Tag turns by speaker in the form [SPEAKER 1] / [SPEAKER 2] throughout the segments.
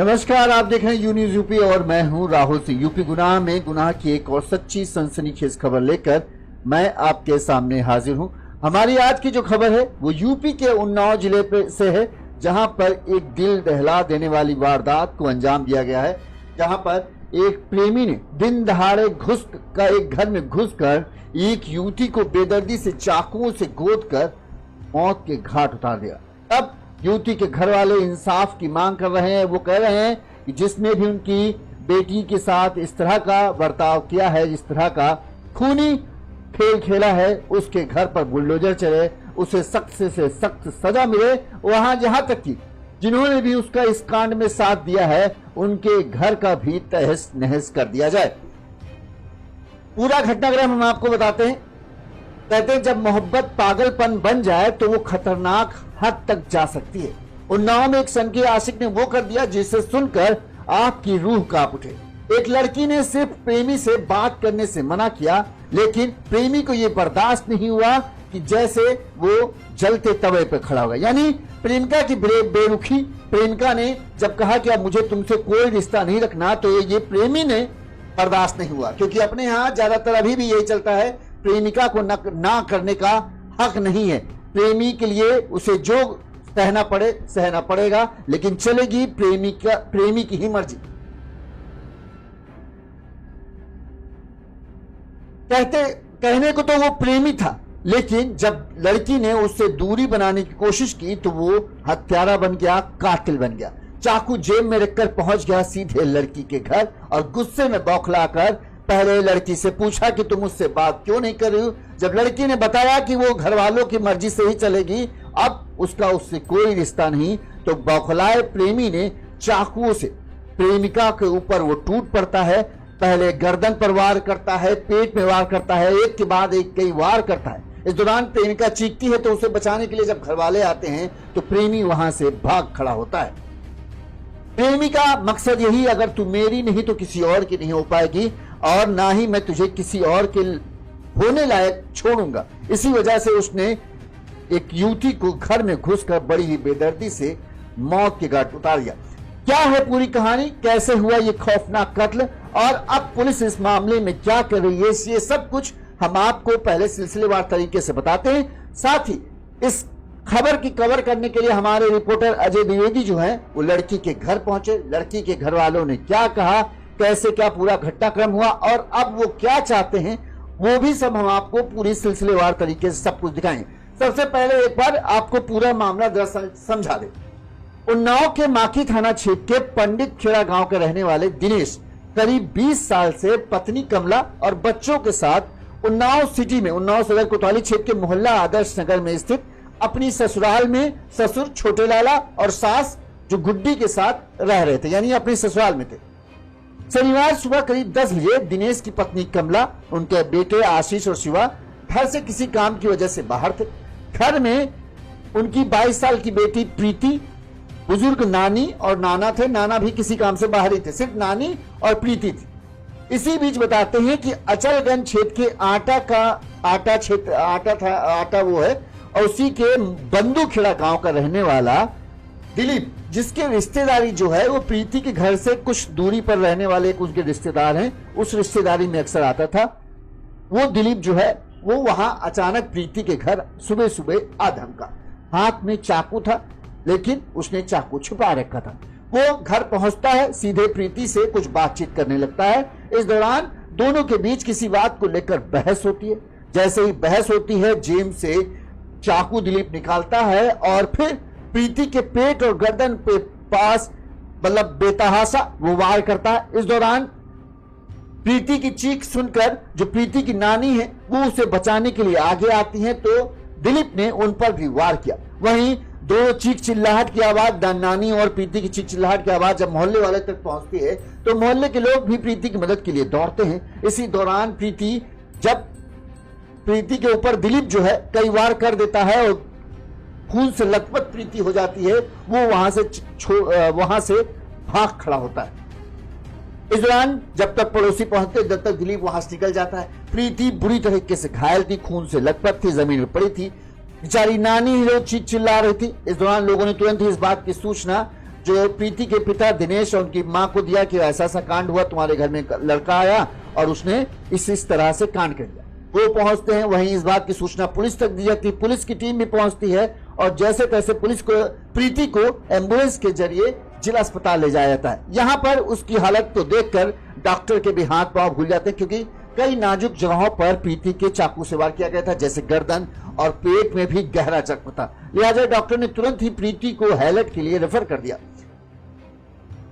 [SPEAKER 1] नमस्कार, आप देख रहे हैं यू न्यूज यूपी और मैं हूं राहुल सिंह। यूपी गुनाह में गुनाह की एक और सच्ची सनसनीखेज खबर लेकर मैं आपके सामने हाजिर हूं। हमारी आज की जो खबर है वो यूपी के उन्नाव जिले से है, जहां पर एक दिल दहला देने वाली वारदात को अंजाम दिया गया है। जहां पर एक प्रेमी ने दिन दहाड़े एक घर में घुसकर एक युवती को बेदर्दी से चाकुओं से गोदकर मौत के घाट उतार दिया। अब युवती के घर वाले इंसाफ की मांग कर रहे हैं। वो कह रहे हैं कि जिसने भी उनकी बेटी के साथ इस तरह का बर्ताव किया है, इस तरह का खूनी खेल खेला है, उसके घर पर बुलडोजर चले, उसे सख्त से सख्त सजा मिले। वहां जहां तक कि जिन्होंने भी उसका इस कांड में साथ दिया है, उनके घर का भी तहस नहस कर दिया जाए। पूरा घटनाक्रम हम आपको बताते हैं। कहते हैं जब मोहब्बत पागलपन बन जाए तो वो खतरनाक हद तक जा सकती है। उन्नाव में एक सनकी आशिक ने वो कर दिया जिसे सुनकर आपकी रूह कांप उठे। एक लड़की ने सिर्फ प्रेमी से बात करने से मना किया, लेकिन प्रेमी को यह बर्दाश्त नहीं हुआ कि जैसे वो जलते तवे पर खड़ा होगा। यानी प्रेमिका की बेरुखी। प्रेमिका ने जब कहा कि अब मुझे तुमसे कोई रिश्ता नहीं रखना, तो ये प्रेमी ने बर्दाश्त नहीं हुआ। क्योंकि अपने यहाँ ज्यादातर अभी भी यही चलता है, प्रेमिका को ना करने का हक नहीं है। प्रेमी के लिए उसे जो सहना पड़े सहना पड़ेगा, लेकिन चलेगी प्रेमी की ही मर्जी। कहने को तो वो प्रेमी था, लेकिन जब लड़की ने उससे दूरी बनाने की कोशिश की तो वो हत्यारा बन गया, कातिल बन गया। चाकू जेब में रखकर पहुंच गया सीधे लड़की के घर और गुस्से में बौखलाकर पहले लड़की से पूछा कि तुम मुझसे बात क्यों नहीं कर रही हो। जब लड़की ने बताया कि वो घर वालों की मर्जी से ही चलेगी, अब उससे कोई रिश्ता नहीं, तो बौखलाए प्रेमी ने चाकुओं से प्रेमिका के ऊपर वो टूट पड़ता है। पहले गर्दन पर वार करता है, पेट में वार करता है, एक के बाद एक कई वार करता है। इस दौरान प्रेमिका चीखती है तो उसे बचाने के लिए जब घर वाले आते हैं तो प्रेमी वहां से भाग खड़ा होता है। प्रेमी का मकसद यही, अगर तू मेरी नहीं तो किसी और की नहीं हो पाएगी और ना ही मैं तुझे किसी और के होने लायक छोड़ूंगा। इसी वजह से उसने एक युवती को घर में घुसकर बड़ी ही बेदर्दी से मौत के घाट उतार दिया। क्या है पूरी कहानी, कैसे हुआ ये खौफनाक कत्ल और अब पुलिस इस मामले में क्या कर रही है, ये सब कुछ हम आपको पहले सिलसिलेवार तरीके से बताते हैं। साथ ही इस खबर की कवर करने के लिए हमारे रिपोर्टर अजय द्विवेदी जो हैं वो लड़की के घर पहुंचे। लड़की के घर वालों ने क्या कहा, कैसे क्या पूरा घटनाक्रम हुआ और अब वो क्या चाहते हैं, वो भी सब हम आपको पूरी सिलसिलेवार तरीके से सब कुछ दिखाएंगे। सबसे पहले एक बार आपको पूरा मामला दरअसल समझा दे। उन्नाव के माकी थाना क्षेत्र के पंडित खेड़ा गांव के रहने वाले दिनेश करीब 20 साल से पत्नी कमला और बच्चों के साथ उन्नाव सिटी में, उन्नाव सदर कोतवाली क्षेत्र के मोहल्ला आदर्श नगर में स्थित अपनी ससुराल में ससुर छोटे लाला और सास जो गुड्डी के साथ रह रहे थे, यानी अपने ससुराल में थे। शनिवार सुबह करीब 10 बजे दिनेश की पत्नी कमला, उनके बेटे आशीष और शिवा घर से किसी काम की वजह से बाहर थे। घर में उनकी 22 साल की बेटी प्रीति, बुजुर्ग नानी और नाना थे। नाना भी किसी काम से बाहर ही थे, सिर्फ नानी और प्रीति थी। इसी बीच बताते हैं कि अचलगंज क्षेत्र के आटा वो है और उसी के बंदूखेड़ा गांव का रहने वाला दिलीप, जिसके रिश्तेदारी जो है वो प्रीति के घर से कुछ दूरी पर रहने वाले एक उनके रिश्तेदार हैं, उस रिश्तेदारी में अक्सर आता था। वो दिलीप जो है वो वहां अचानक प्रीति के घर सुबह सुबह आ धमका। हाथ में चाकू था, लेकिन उसने चाकू छुपा रखा था। वो घर पहुंचता है, सीधे प्रीति से कुछ बातचीत करने लगता है। इस दौरान दोनों के बीच किसी बात को लेकर बहस होती है। जैसे ही बहस होती है, जेब से चाकू दिलीप निकालता है और फिर प्रीति के पेट और गर्दन पे पास मतलब बेतहासा वो वार करता है। इस दौरान प्रीति की चीख सुनकर जो प्रीति की नानी है वो उसे बचाने के लिए आगे आती हैं, तो दिलीप ने उन पर भी वार किया। वहीं दो चीख चिल्लाहट की आवाज, नानी और प्रीति की चीख चिल्लाहट की आवाज जब मोहल्ले वाले तक पहुंचती है तो मोहल्ले के लोग भी प्रीति की मदद के लिए दौड़ते हैं। इसी दौरान जब प्रीति के ऊपर दिलीप जो है कई वार कर देता है और खून से लथपथ प्रीति हो जाती है, वो वहां से भाग खड़ा होता है। इस दौरान जब तक पड़ोसी पहुंचते जब तक दिलीप वहां से निकल जाता है। प्रीति बुरी तरीके से घायल थी, खून से लथपथ थी, जमीन में पड़ी थी। बेचारी नानी जो चिल्ला रही थी। इस दौरान लोगों ने तुरंत ही इस बात की सूचना जो प्रीति के पिता दिनेश और उनकी मां को दिया कि ऐसा ऐसा कांड हुआ, तुम्हारे घर में लड़का आया और उसने इस तरह से कांड कर दिया। वो पहुंचते हैं, वहीं इस बात की सूचना पुलिस तक दी जाती है, पुलिस की टीम भी पहुंचती है और जैसे तैसे पुलिस को प्रीति को एम्बुलेंस के जरिए जिला अस्पताल ले जाया जाता है। यहाँ पर उसकी हालत को देखकर डॉक्टर के भी हाथ पांव भूल जाते हैं, क्योंकि कई नाजुक जगहों पर प्रीति के चाकू से वार किया गया था, जैसे गर्दन और पेट में भी गहरा जख्म था। लिहाजा डॉक्टर ने तुरंत ही प्रीति को हैलट के लिए रेफर कर दिया।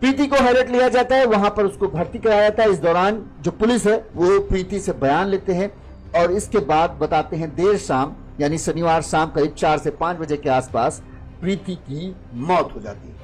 [SPEAKER 1] प्रीति को हैलट लिया जाता है, वहां पर उसको भर्ती कराया जाता है। इस दौरान जो पुलिस है वो प्रीति से बयान लेते हैं और इसके बाद बताते हैं देर शाम यानी शनिवार शाम करीब 4 से 5 बजे के आसपास प्रीति की मौत हो जाती है।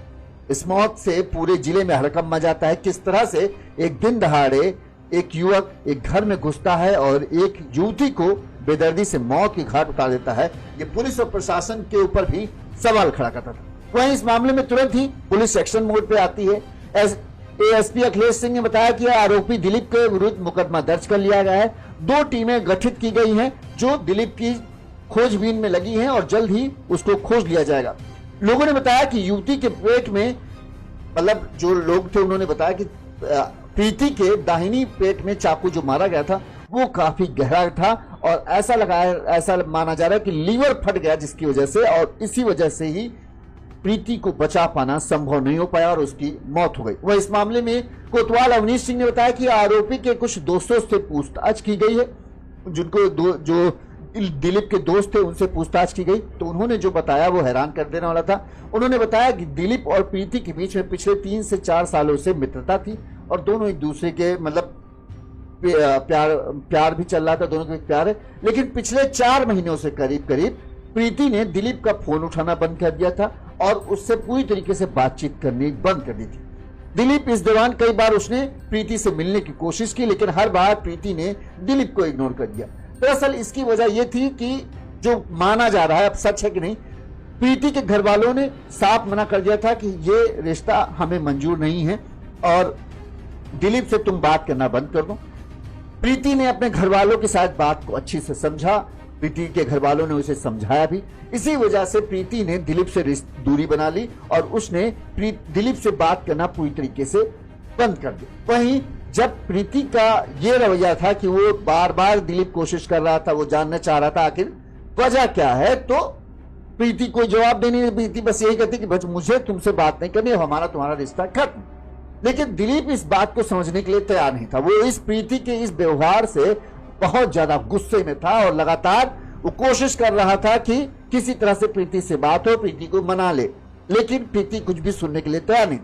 [SPEAKER 1] इस मौत से पूरे जिले में हड़कंप मच जाता है। किस तरह से एक दिन दहाड़े एक युवक एक घर में घुसता है और एक युवती को बेदर्दी से मौत की घाट उतार देता है, ये पुलिस और प्रशासन के ऊपर भी सवाल खड़ा करता था। वहीं इस मामले में तुरंत ही पुलिस एक्शन मोड पे आती है। एएसपी अखिलेश सिंह ने बताया कि आरोपी दिलीप के विरुद्ध मुकदमा दर्ज कर लिया गया है। 2 टीमें गठित की गई हैं जो दिलीप की खोजबीन में लगी हैं और जल्द ही उसको खोज लिया जाएगा। लोगों ने बताया कि युवती के पेट में, मतलब जो लोग थे उन्होंने बताया कि प्रीति के दाहिनी पेट में चाकू जो मारा गया था वो काफी गहरा था और ऐसा माना जा रहा है कि लीवर फट गया, जिसकी वजह से और इसी वजह से ही प्रीति को बचा पाना संभव नहीं हो पाया और उसकी मौत हो गई। वह इस मामले में कोतवाल अवनीश सिंह ने बताया कि आरोपी के कुछ दोस्तों से पूछताछ की गई है, जिनको जो दिलीप के दोस्त थे उनसे पूछताछ की गई, तो उन्होंने जो बताया वो हैरान कर देने वाला था। उन्होंने बताया कि दिलीप और प्रीति के बीच में पिछले 3 से 4 सालों से मित्रता थी और दोनों एक दूसरे के मतलब प्यार भी चल रहा था, दोनों के प्यार है। लेकिन पिछले 4 महीनों से करीब प्रीति ने दिलीप का फोन उठाना बंद कर दिया था और उससे पूरी तरीके से बातचीत करनी बंद कर दी थी। दिलीप इस दौरान कई बार उसने प्रीति से मिलने की कोशिश की, लेकिन हर बार प्रीति ने दिलीप को इग्नोर कर दिया। दरअसल इसकी वजह यह थी कि जो माना जा रहा है, अब सच है कि नहीं, प्रीति के घर वालों ने साफ मना कर दिया था कि ये रिश्ता हमें मंजूर नहीं है और दिलीप से तुम बात करना बंद कर दो। प्रीति ने अपने घर वालों के साथ बात को अच्छी से समझा, प्रीति के घर वालों ने उसे समझाया भी। इसी वजह से प्रीति ने दिलीप से दूरी बना ली और उसने दिलीप से बात करना पूरी तरीके से बंद कर दी। वहीं जब प्रीति का ये रवैया था कि वो बार बार दिलीप कोशिश कर रहा था, वो जानना चाह रहा था आखिर वजह क्या है, तो प्रीति को जवाब देनी, प्रीति बस यही कहती कि बस मुझे तुमसे बात नहीं करनी, हमारा तुम्हारा रिश्ता खत्म। लेकिन दिलीप इस बात को समझने के लिए तैयार नहीं था। वो इस प्रीति के इस व्यवहार से बहुत ज्यादा गुस्से में था और लगातार वो कोशिश कर रहा था कि किसी तरह से प्रीति से बात हो, प्रीति को मना ले, लेकिन प्रीति कुछ भी सुनने के लिए तैयार नहीं।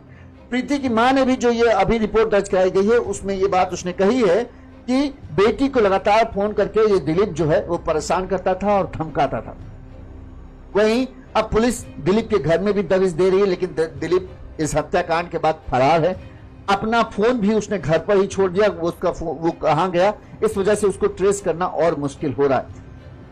[SPEAKER 1] प्रीति की मां ने भी जो ये अभी रिपोर्ट दर्ज कराई गई है उसमें ये बात उसने कही है कि बेटी को लगातार फोन करके ये दिलीप जो है वो परेशान करता था और धमकाता था। वहीं अब पुलिस दिलीप के घर में भी दबिश दे रही है, लेकिन दिलीप इस हत्याकांड के बाद फरार है। अपना फोन भी उसने घर पर ही छोड़ दिया, वो कहां गया इस वजह से उसको ट्रेस करना और मुश्किल हो रहा है।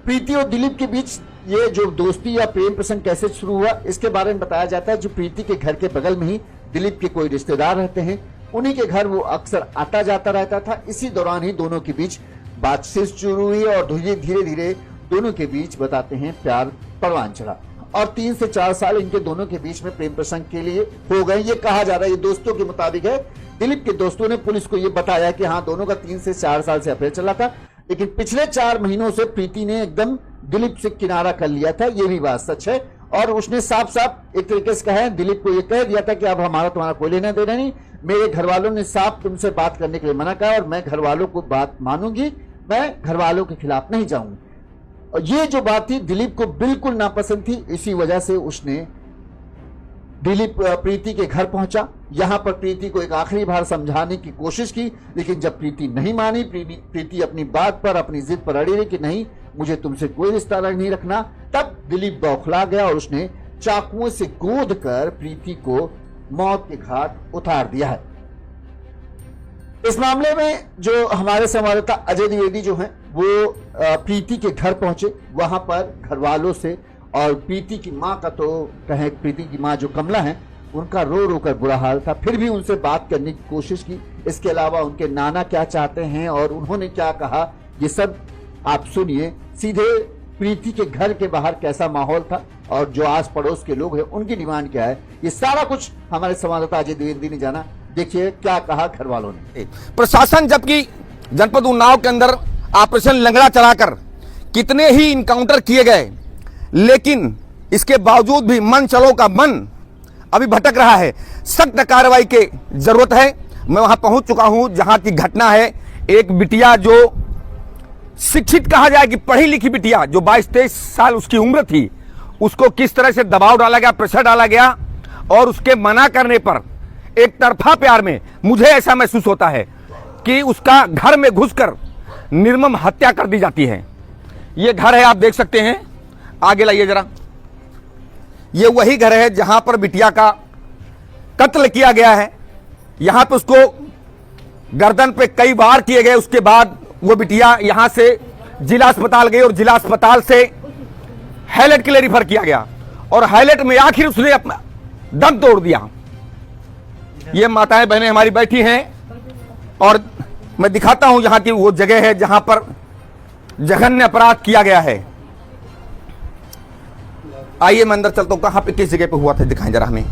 [SPEAKER 1] प्रीति और दिलीप के बीच ये जो दोस्ती या प्रेम प्रसंग कैसे शुरू हुआ, इसके बारे में बताया जाता है। जो प्रीति के घर के बगल में ही दिलीप के कोई रिश्तेदार रहते हैं, उन्हीं के घर वो अक्सर आता जाता रहता था। इसी दौरान ही दोनों के बीच बातचीत शुरू हुई और धीरे धीरे दोनों के बीच बताते हैं प्यार परवान चढ़ा और 3 से 4 साल इनके दोनों के बीच में प्रेम प्रसंग के लिए हो गए, ये कहा जा रहा है। ये दोस्तों के मुताबिक है। दिलीप के दोस्तों ने पुलिस को ये बताया कि हाँ, दोनों का 3 से 4 साल से अफेयर चला था, लेकिन पिछले 4 महीनों से प्रीति ने एकदम दिलीप से किनारा कर लिया था। ये भी बात सच है और उसने साफ साफ एक तरीके से कहा है, दिलीप को ये कह दिया था कि अब हमारा तुम्हारा कोई लेना देना नहीं, मेरे घर वालों ने साफ तुमसे बात करने के लिए मना कहा और मैं घर वालों को बात मानूंगी, मैं घर वालों के खिलाफ नहीं जाऊंगी। और ये जो बात थी दिलीप को बिल्कुल नापसंद थी, इसी वजह से उसने दिलीप प्रीति के घर पहुंचा। यहां पर प्रीति को एक आखिरी बार समझाने की कोशिश की, लेकिन जब प्रीति नहीं मानी, प्रीति अपनी बात पर, अपनी जिद पर अड़ी रही कि नहीं, मुझे तुमसे कोई रिश्ता नहीं रखना, तब दिलीप बौखला गया और उसने चाकुओं से गोद कर प्रीति को मौत के घाट उतार दिया है। इस मामले में जो हमारे संवाददाता अजय द्विवेदी जो हैं वो प्रीति के घर पहुंचे। वहां पर घर वालों से और प्रीति की मां का, तो कहें प्रीति की मां जो कमला है, उनका रो रो कर बुरा हाल था। फिर भी उनसे बात करने की कोशिश की। इसके अलावा उनके नाना क्या चाहते हैं और उन्होंने क्या कहा, ये सब आप सुनिए। सीधे प्रीति के घर के बाहर कैसा माहौल था और जो आस पड़ोस के लोग हैं उनकी डिमांड क्या है, ये सारा कुछ हमारे संवाददाता अजय द्विवेदी ने जाना। देखिए क्या कहा घर वालों ने।
[SPEAKER 2] प्रशासन जबकि जनपद उन्नाव के अंदर ऑपरेशन लंगड़ा चलाकर कितने ही इनकाउंटर किए गए, लेकिन इसके बावजूद भी मन चलो का मन अभी भटक रहा है। सख्त कार्रवाई की जरूरत है। मैं वहां पहुंच चुका हूं जहां की घटना है। एक बिटिया जो शिक्षित कहा जाए कि पढ़ी लिखी बिटिया, जो 22-23 साल उसकी उम्र थी, उसको किस तरह से दबाव डाला गया, प्रेशर डाला गया और उसके मना करने पर एक तरफा प्यार में मुझे ऐसा महसूस होता है कि उसका घर में घुसकर निर्मम हत्या कर दी जाती है। ये घर है, आप देख सकते हैं, आगे लाइए जरा। ये वही घर है जहां पर बिटिया का कत्ल किया गया है। यहां पे उसको गर्दन पे कई वार किए गए। उसके बाद वो बिटिया यहां से जिला अस्पताल गई और जिला अस्पताल से हाईलाइट के लिए रिफर किया गया और हाईलाइट में आखिर उसने अपना दम तोड़ दिया। ये माताएं बहनें हमारी बैठी हैं और मैं दिखाता हूं यहां की वो जगह है जहां पर जघन्य अपराध किया गया है। आइए मैं अंदर चलता हूं, कहां पे किस जगह पे हुआ था दिखाएं जरा हमें।